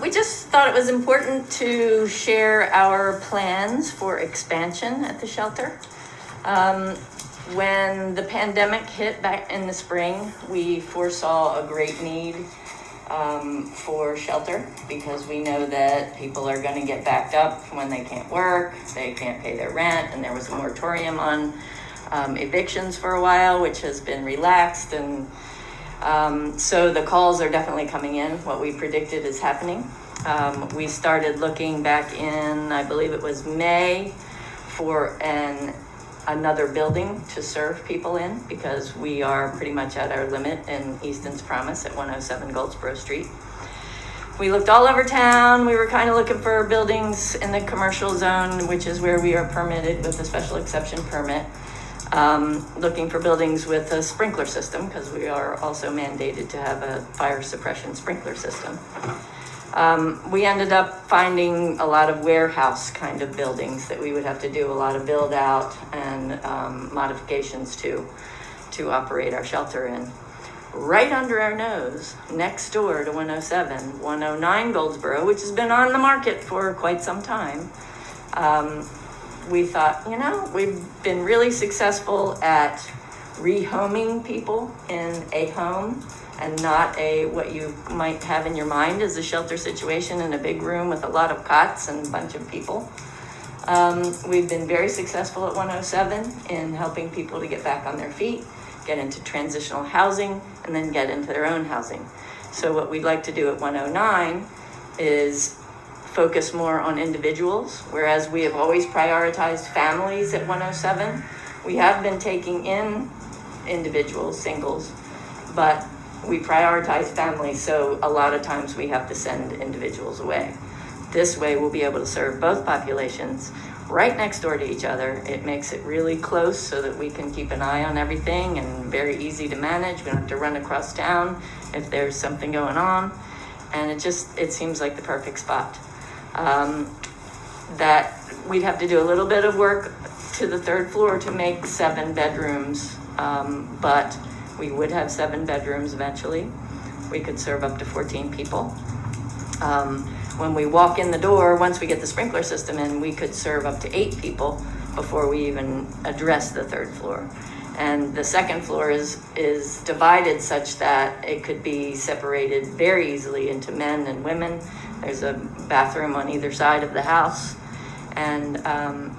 We just thought it was important to share our plans for expansion at the shelter. When the pandemic hit back in the spring, we foresaw a great need for shelter because we know that people are going to get backed up when they can't work, they can't pay their rent, and there was a moratorium on evictions for a while, which has been relaxed, and so the calls are definitely coming in. What we predicted is happening. We started looking back in, I believe it was May, for another building to serve people in because we are pretty much at our limit in Easton's Promise at 107 Goldsborough Street. We looked all over town. We were kind of looking for buildings in the commercial zone, which is where we are permitted with a special exception permit. Looking for buildings with a sprinkler system because we are also mandated to have a fire suppression sprinkler system. We ended up finding a lot of warehouse kind of buildings that we would have to do a lot of build out and modifications to operate our shelter in. Right under our nose, next door to 107, 109 Goldsborough, which has been on the market for quite some time. We thought, we've been really successful at rehoming people in a home and not what you might have in your mind as a shelter situation in a big room with a lot of cots and a bunch of people. We've been very successful at 107 in helping people to get back on their feet, get into transitional housing, and then get into their own housing. So what we'd like to do at 109 is focus more on individuals, whereas we have always prioritized families at 107. We have been taking in individuals, singles, but we prioritize families, so a lot of times we have to send individuals away. This way we'll be able to serve both populations right next door to each other. It makes it really close so that we can keep an eye on everything and very easy to manage. We don't have to run across town if there's something going on. And it seems like the perfect spot. That we'd have to do a little bit of work to the third floor to make 7 bedrooms, but we would have 7 bedrooms eventually. We could serve up to 14 people. When we walk in the door, once we get the sprinkler system in, we could serve up to 8 people before we even address the third floor. And the second floor is divided such that it could be separated very easily into men and women. There's a bathroom on either side of the house, and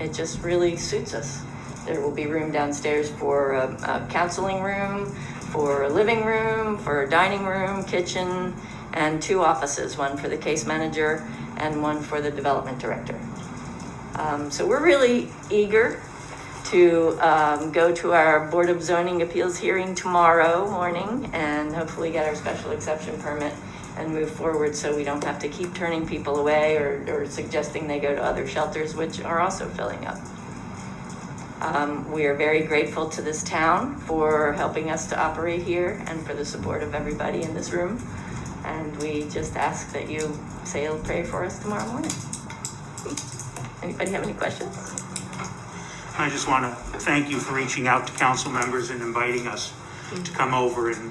it just really suits us. There will be room downstairs for a counseling room, for a living room, for a dining room, kitchen, and 2 offices, one for the case manager and one for the development director. So we're really eager to go to our Board of Zoning Appeals hearing tomorrow morning and hopefully get our special exception permit and move forward so we don't have to keep turning people away or suggesting they go to other shelters, which are also filling up. We are very grateful to this town for helping us to operate here and for the support of everybody in this room. And we just ask that you say a prayer for us tomorrow morning. Anybody have any questions? I just want to thank you for reaching out to council members and inviting us to come over and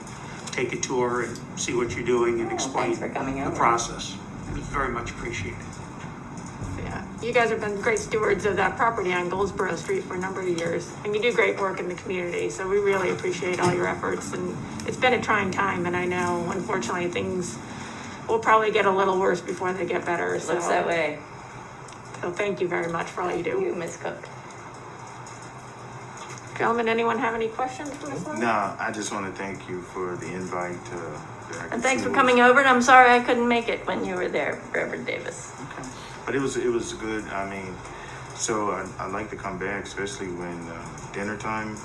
take a tour and see what you're doing and explain the process. It was very much appreciated. Yeah, you guys have been great stewards of that property on Goldsborough Street for a number of years, and you do great work in the community, so we really appreciate all your efforts. And it's been a trying time, and I know, unfortunately, things will probably get a little worse before they get better. It looks that way. So thank you very much for all you do. Thank you, Ms. Cook. Gentlemen, anyone have any questions for Ms. Lowe? No, I just want to thank you for the invite. And thanks for coming over, and I'm sorry I couldn't make it when you were there, Reverend Davis. Okay. But it was good. I mean, so I like to come back, especially when dinner time.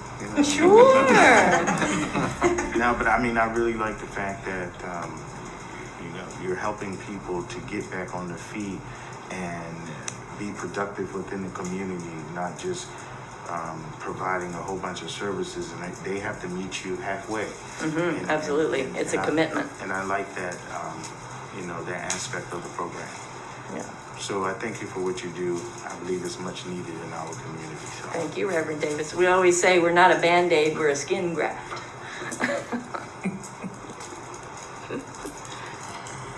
Sure. No, but I mean, I really like the fact that you're helping people to get back on their feet and be productive within the community, not just providing a whole bunch of services, and they have to meet you halfway. Absolutely, it's a commitment. And I like that, that aspect of the program. Yeah. So I thank you for what you do. I believe it's much needed in our community. So. Thank you, Reverend Davis. We always say we're not a Band-Aid, we're a skin graft.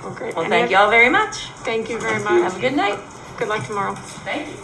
Well, great. Well, Any thank oth- you all very much. Thank you very Have much. a good night. Good luck tomorrow. Thank you.